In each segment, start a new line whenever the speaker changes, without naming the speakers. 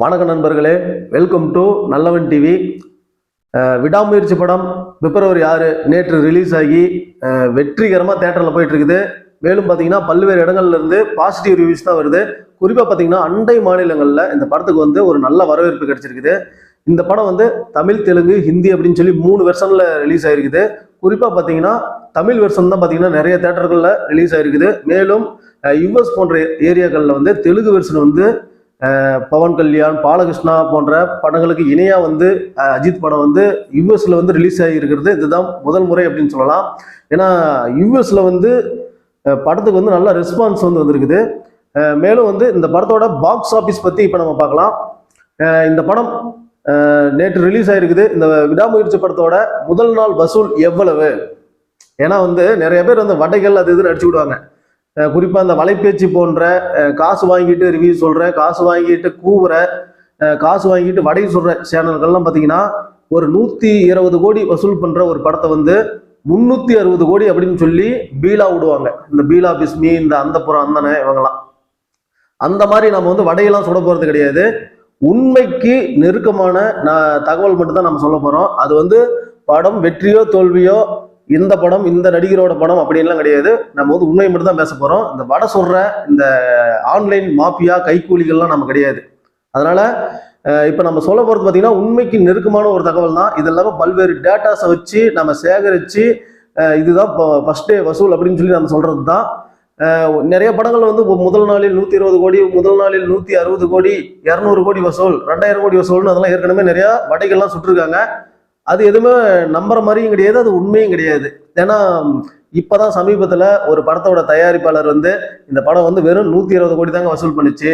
வணக்கம் நண்பர்களே, welcome to நல்லவன் டிவி. விடாமுயற்சி படம் பிப்ரவரி 6 நேற்று ரிலீஸ் ஆகி வெற்றிகரமாக தேட்டரில் போயிட்டு இருக்குது. மேலும் பார்த்தீங்கன்னா பல்வேறு இடங்கள்ல இருந்து பாசிட்டிவ் ரிவ்யூஸ் தான் வருது. குறிப்பாக பார்த்தீங்கன்னா அண்டை மாநிலங்களில் இந்த படத்துக்கு ஒரு நல்ல வரவேற்பு கிடைச்சிருக்குது. இந்த படம் தமிழ், தெலுங்கு, ஹிந்தி அப்படின்னு சொல்லி 3 வெர்ஷனில் ரிலீஸ் ஆயிருக்குது. குறிப்பாக பார்த்தீங்கன்னா தமிழ் வெர்ஷன் தான் பார்த்தீங்கன்னா நிறைய தேட்டர்களில் ரிலீஸ் ஆயிருக்குது. மேலும் யுஎஸ் போன்ற ஏரியாக்களில் தெலுங்கு வெர்ஷன் பவன் கல்யாண், பாலகிருஷ்ணா போன்ற படங்களுக்கு இணையா அஜித் படம் யுஎஸ்ல ரிலீஸ் ஆகியிருக்கிறது இதுதான் முதல் முறை அப்படின்னு சொல்லலாம். ஏன்னா யுஎஸ்ல படத்துக்கு நல்ல ரெஸ்பான்ஸ் வந்திருக்குது. மேலும் இந்த படத்தோட பாக்ஸ் ஆபீஸ் பத்தி இப்ப நம்ம பார்க்கலாம். இந்த படம் நேற்று ரிலீஸ் ஆயிருக்குது. இந்த விடாமுயற்சி படத்தோட முதல் நாள் வசூல் எவ்வளவு? ஏன்னா நிறைய பேர் வடைகள் அது இதுன்னு அடிச்சு விடுவாங்க. குறிப்பா அந்த வலைபேச்சு போன்ற காசு வாங்கிட்டு ரிவ்யூ சொல்ற, காசு வாங்கிட்டு கூவுற, காசு வாங்கிட்டு வடை சொல்ற சேனல்கள்லாம் பாத்தீங்கன்னா ஒரு 120 கோடி வசூல் பண்ற ஒரு படத்தை 360 கோடி அப்படின்னு சொல்லி பீலா விடுவாங்க. இந்த பீலா பிஸ்மி, இந்த அந்த புறம் அந்தன இவங்கெல்லாம் அந்த மாதிரி நம்ம வடையெல்லாம் சுட போறது கிடையாது. உண்மைக்கு நெருக்கமான தகவல் மட்டும் தான் நம்ம சொல்ல போறோம். அது படம் வெற்றியோ தோல்வியோ, இந்த படம் இந்த நடிகரோட படம் அப்படின்லாம் கிடையாது. நம்ம உண்மையை மட்டும் தான் பேச போறோம். இந்த வடை சொல்ற இந்த ஆன்லைன் மாஃபியா கைக்கூலிகள்லாம் நம்ம கிடையாது. அதனால இப்ப நம்ம சொல்ல போறது பாத்தீங்கன்னா உண்மைக்கு நெருக்கமான ஒரு தகவல் தான். இது இல்லாம பல்வேறு டேட்டாஸை வச்சு நம்ம சேகரிச்சு இதுதான் ஃபர்ஸ்ட் டே வசூல் அப்படின்னு சொல்லி நம்ம சொல்றது தான். நிறைய படங்கள் முதல் நாளில் 120 கோடி, முதல் நாளில் 160 கோடி, 200 கோடி வசூல், 2000 கோடி வசூல்னு அதெல்லாம் ஏற்கனவே நிறைய வடைகள்லாம் சுட்டிருக்காங்க. அது எதுவுமே நம்புற மாதிரியும் கிடையாது, அது உண்மையும் கிடையாது. ஏன்னா இப்பதான் சமீபத்துல ஒரு படத்தோட தயாரிப்பாளர் இந்த படம் வெறும் 120 கோடி தாங்க வசூல் பண்ணுச்சு,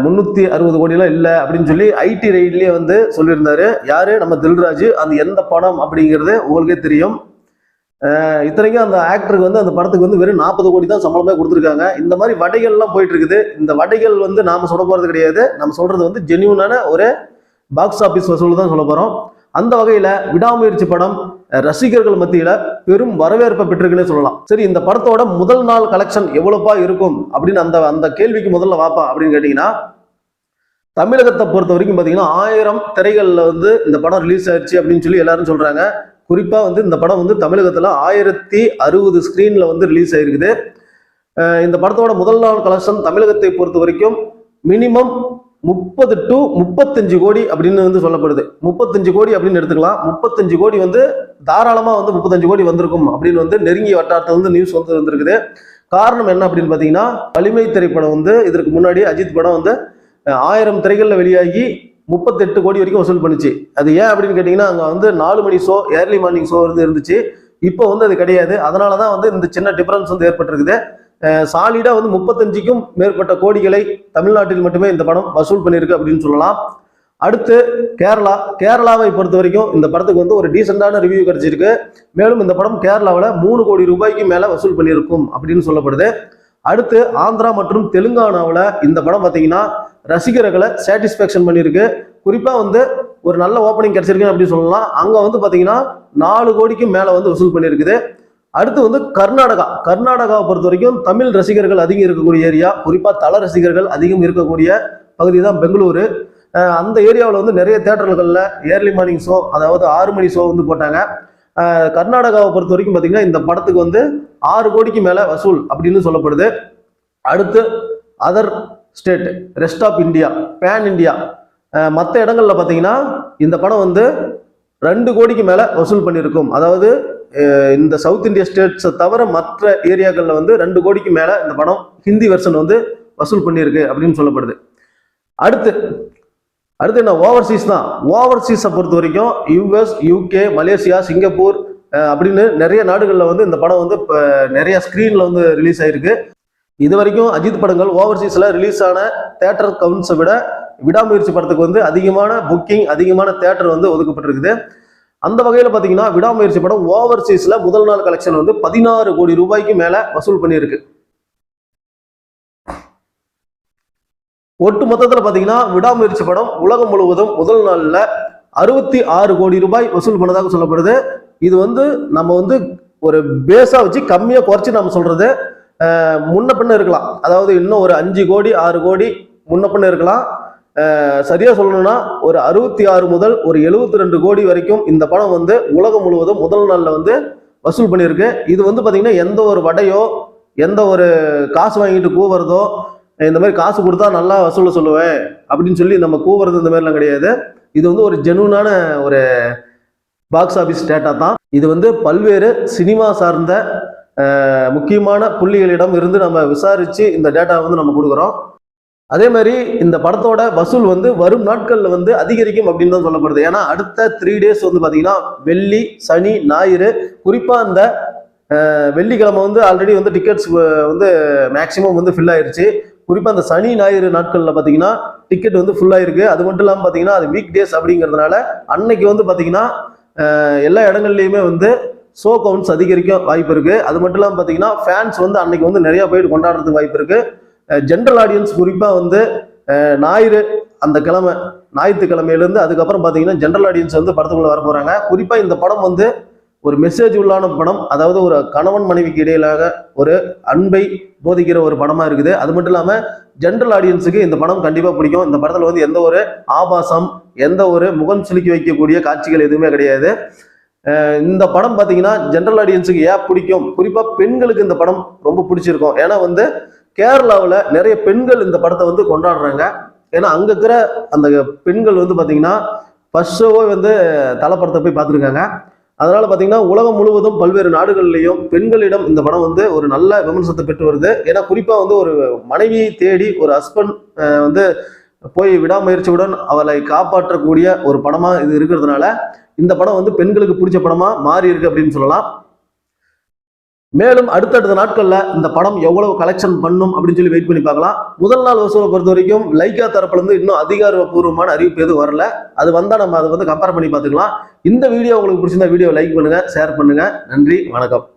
360 கோடி எல்லாம் இல்லை அப்படின்னு சொல்லி ஐடி ரைட்லயே சொல்லியிருந்தாரு. யாரு? நம்ம தில்ராஜ். அந்த எந்த படம் அப்படிங்கிறது உங்களுக்கே தெரியும். இத்தனைக்கும் அந்த ஆக்டருக்கு அந்த படத்துக்கு வெறும் 40 கோடி தான் சம்பளமே கொடுத்துருக்காங்க. இந்த மாதிரி வடைகள்லாம் போயிட்டு இருக்குது. இந்த வடைகள் நாம சொல்ல போறது கிடையாது. நம்ம சொல்றது ஜென்யூனான ஒரு பாக்ஸ் ஆபீஸ் வசூல் தான் சொல்ல போறோம். அந்த வகையில விடாமுயற்சி படம் ரசிகர்கள் மத்தியில பெரும் வரவேற்பை பெற்றிருக்குன்னு சொல்லலாம். சரி, இந்த படத்தோட முதல் நாள் கலெக்ஷன் எவ்வளவுப்பா இருக்கும் அப்படின்னு அந்த கேள்விக்கு முதல்ல வாப்பா அப்படின்னு கேட்டீங்கன்னா, தமிழகத்தை பொறுத்த வரைக்கும் பாத்தீங்கன்னா 1000 திரைகள்ல இந்த படம் ரிலீஸ் ஆயிடுச்சு அப்படின்னு சொல்லி எல்லாரும் சொல்றாங்க. குறிப்பா இந்த படம் தமிழகத்துல 1060 ஸ்கிரீன்ல ரிலீஸ் ஆயிருக்குது. இந்த படத்தோட முதல் நாள் கலெக்ஷன் தமிழகத்தை பொறுத்த வரைக்கும் மினிமம் 30 to 35 கோடி அப்படின்னு சொல்லப்படுது. 35 கோடி அப்படின்னு எடுத்துக்கலாம். 35 கோடி தாராளமா 35 கோடி வந்திருக்கும் அப்படின்னு நெருங்கிய வட்டாரத்துல நியூஸ் வந்திருக்குது. காரணம் என்ன அப்படின்னு பாத்தீங்கன்னா, வலிமை திரைப்படம் இதற்கு முன்னாடி அஜித் படம் 1000 திரைகள்ல வெளியாகி 38 கோடி வரைக்கும் வசூல் பண்ணுச்சு. அது ஏன் அப்படின்னு கேட்டீங்கன்னா, அங்க 4 மணி ஷோ, ஏர்லி மார்னிங் ஷோ இருந்துச்சு. இப்போ அது கிடையாது. அதனாலதான் இந்த சின்ன டிஃபரன்ஸ் ஏற்பட்டிருக்குது. சாலிடா 35க்கும் மேற்பட்ட கோடிகளை தமிழ்நாட்டில் மட்டுமே இந்த படம் வசூல் பண்ணியிருக்கு அப்படின்னு சொல்லலாம். அடுத்து கேரளாவை பொறுத்த வரைக்கும் இந்த படத்துக்கு ஒரு டீசெண்டான ரிவ்யூ கிடைச்சிருக்கு. மேலும் இந்த படம் கேரளாவில் 3 கோடி ரூபாய்க்கு மேல வசூல் பண்ணியிருக்கும் அப்படின்னு சொல்லப்படுது. அடுத்து ஆந்திரா மற்றும் தெலுங்கானாவில் இந்த படம் பார்த்தீங்கன்னா ரசிகர்களை சாட்டிஸ்பேக்ஷன் பண்ணியிருக்கு. குறிப்பா ஒரு நல்ல ஓப்பனிங் கிடைச்சிருக்கு அப்படின்னு சொல்லலாம். அங்க பார்த்தீங்கன்னா 4 கோடிக்கு மேல வசூல் பண்ணியிருக்குது. அடுத்து கர்நாடகாவை பொறுத்த வரைக்கும் தமிழ் ரசிகர்கள் அதிகம் இருக்கக்கூடிய ஏரியா. குறிப்பா தல ரசிகர்கள் அதிகம் இருக்கக்கூடிய பகுதி தான் பெங்களூரு. அந்த ஏரியாவில் நிறைய தியேட்டர்கள்ல ஏர்லி மார்னிங் ஷோ, அதாவது 6 மணி ஷோ போட்டாங்க. கர்நாடகாவை பொறுத்த வரைக்கும் பாத்தீங்கன்னா இந்த படத்துக்கு 6 கோடிக்கு மேல வசூல் அப்படின்னு சொல்லப்படுது. அடுத்து other state, rest of India, pan India, மற்ற இடங்கள்ல பாத்தீங்கன்னா இந்த படம் 2 கோடிக்கு மேல வசூல் பண்ணியிருக்கும். அதாவது இந்த சவுத் இந்தியா ஸ்டேட்ஸை தவிர மற்ற ஏரியாக்கள்ல 2 கோடிக்கு மேல இந்த படம் ஹிந்தி வெர்ஷன் வசூல் பண்ணியிருக்கு அப்படின்னு சொல்லப்படுது. அடுத்து என்ன? ஓவர்சீஸ் தான். ஓவர்சீஸை பொறுத்த வரைக்கும் யுஎஸ், யூகே, மலேசியா, சிங்கப்பூர் அப்படின்னு நிறைய நாடுகளில் இந்த படம் நிறைய ஸ்கிரீன்ல ரிலீஸ் ஆயிருக்கு. இது வரைக்கும் அஜித் படங்கள் ஓவர்சீஸ்ல ரிலீஸ் ஆன தியேட்டர் கவுண்ட்ஸை விட விடாமுயற்சி படத்துக்கு அதிகமான புக்கிங், அதிகமான தியேட்டர் ஒதுக்கப்பட்டிருக்குது. அந்த வகையில பாத்தீங்கன்னா விடாமுயற்சி படம் ஓவர்சீஸ்ல முதல் நாள் கலெக்ஷன் 16 கோடி ரூபாய்க்கு மேல வசூல் பண்ணியிருக்கு. ஒட்டு மொத்தத்துல பாத்தீங்கன்னா விடாமுயற்சி படம் உலகம் முழுவதும் முதல் நாள்ல 66 கோடி ரூபாய் வசூல் பண்ணதாக சொல்லப்படுது. இது நம்ம ஒரு பேஸா வச்சு கம்மியா குறைச்சு நம்ம சொல்றது. முன்ன பின்ன இருக்கலாம். அதாவது இன்னும் ஒரு 5 கோடி 6 கோடி முன்ன பின்ன இருக்கலாம். சரியா சொல்லணும்னா ஒரு 66 முதல் ஒரு 72 கோடி வரைக்கும் இந்த படம் வந்து உலகம் முழுவதும் முதல் நாள்ல வந்து வசூல் பண்ணியிருக்கு. இது வந்து பாத்தீங்கன்னா எந்த ஒரு வடையோ எந்த ஒரு காசு வாங்கிட்டு கூவுறதோ இந்த மாதிரி காசு கொடுத்தா நல்லா வசூல சொல்லுவேன் அப்படின்னு சொல்லி நம்ம கூவுறது இந்த மாதிரிலாம் கிடையாது. இது வந்து ஒரு ஜெனுவனான ஒரு பாக்ஸ் ஆபீஸ் டேட்டா தான். இது வந்து பல்வேறு சினிமா சார்ந்த முக்கியமான புள்ளிகளிடம் இருந்து நம்ம விசாரிச்சு இந்த டேட்டா வந்து நம்ம கொடுக்குறோம். அதே மாதிரி இந்த படத்தோட வசூல் வந்து வரும் நாட்கள்ல வந்து அதிகரிக்கும் அப்படின்னு தான் சொல்லப்படுது. ஏன்னா அடுத்த 3 days வந்து பாத்தீங்கன்னா வெள்ளி, சனி, ஞாயிறு, குறிப்பா இந்த வெள்ளிக்கிழமை வந்து ஆல்ரெடி வந்து டிக்கெட்ஸ் வந்து மேக்சிமம் வந்து ஃபில் ஆயிருச்சு. குறிப்பா அந்த சனி, ஞாயிறு நாட்கள்ல பாத்தீங்கன்னா டிக்கெட் வந்து ஃபுல் ஆயிருக்கு. அது மட்டும் இல்லாம பாத்தீங்கன்னா அது வீக் டேஸ் அப்படிங்கிறதுனால அன்னைக்கு வந்து பாத்தீங்கன்னா எல்லா இடங்கள்லயுமே வந்து ஷோ கவுண்ட்ஸ் அதிகரிக்க வாய்ப்பு இருக்கு. அது மட்டும் இல்லாம பாத்தீங்கன்னா ஃபேன்ஸ் வந்து அன்னைக்கு வந்து நிறைய போயிட்டு கொண்டாடுறதுக்கு வாய்ப்பு இருக்கு. ஜென்ரல் ஆடியன்ஸ் குறிப்பா வந்து ஞாயிறு அந்த கிழமை ஞாயிற்றுக்கிழமையிலேருந்து அதுக்கப்புறம் பார்த்தீங்கன்னா ஜென்ரல் ஆடியன்ஸ் வந்து படத்துக்குள்ள வர போறாங்க. குறிப்பா இந்த படம் வந்து ஒரு மெசேஜ் உள்ளான படம். அதாவது ஒரு கணவன் மனைவிக்கு இடையிலாக ஒரு அன்பை போதிக்கிற ஒரு படமா இருக்குது. அது மட்டும் இல்லாம ஜென்ரல் ஆடியன்ஸுக்கு இந்த படம் கண்டிப்பா பிடிக்கும். இந்த படத்துல வந்து எந்த ஒரு ஆபாசம், எந்த ஒரு முகம் சுலுக்கி வைக்கக்கூடிய காட்சிகள் எதுவுமே கிடையாது. இந்த படம் பார்த்தீங்கன்னா ஜென்ரல் ஆடியன்ஸுக்கு ஏன் பிடிக்கும், குறிப்பா பெண்களுக்கு இந்த படம் ரொம்ப பிடிச்சிருக்கும். ஏன்னா வந்து கேரளாவில் நிறைய பெண்கள் இந்த படத்தை வந்து கொண்டாடுறாங்க. ஏன்னா அங்க இருக்கிற அந்த பெண்கள் வந்து பாத்தீங்கன்னா ஃபர்ஸ்ட் ஷோவே வந்து தலைப்படத்தை போய் பார்த்துருக்காங்க. அதனால பாத்தீங்கன்னா உலகம் முழுவதும் பல்வேறு நாடுகள்லையும் பெண்களிடம் இந்த படம் வந்து ஒரு நல்ல விமர்சனத்தை பெற்று வருது. ஏன்னா குறிப்பா வந்து ஒரு மனைவியை தேடி ஒரு ஹஸ்பண்ட் வந்து போய் விடாமுயற்சியுடன் அவளை காப்பாற்றக்கூடிய ஒரு படமா இது இருக்கிறதுனால இந்த படம் வந்து பெண்களுக்கு பிடிச்ச படமா மாறி இருக்கு அப்படின்னு சொல்லலாம். மேலும் அடுத்தடுத்த நாட்கள்ல இந்த படம் எவ்வளவு கலெக்ஷன் பண்ணும் அப்படின்னு சொல்லி வெயிட் பண்ணி பார்க்கலாம். முதல் நாள் வசூலை பொறுத்த வரைக்கும் லைக்கா தரப்புல இருந்து இன்னும் அதிகாரப்பூர்வமான அறிவிப்பு எதுவும் வரல. அது வந்தா நம்ம அதை வந்து கம்பேர் பண்ணி பார்த்துக்கலாம். இந்த வீடியோ உங்களுக்கு பிடிச்சிருந்தா வீடியோ லைக் பண்ணுங்க, ஷேர் பண்ணுங்க. நன்றி, வணக்கம்.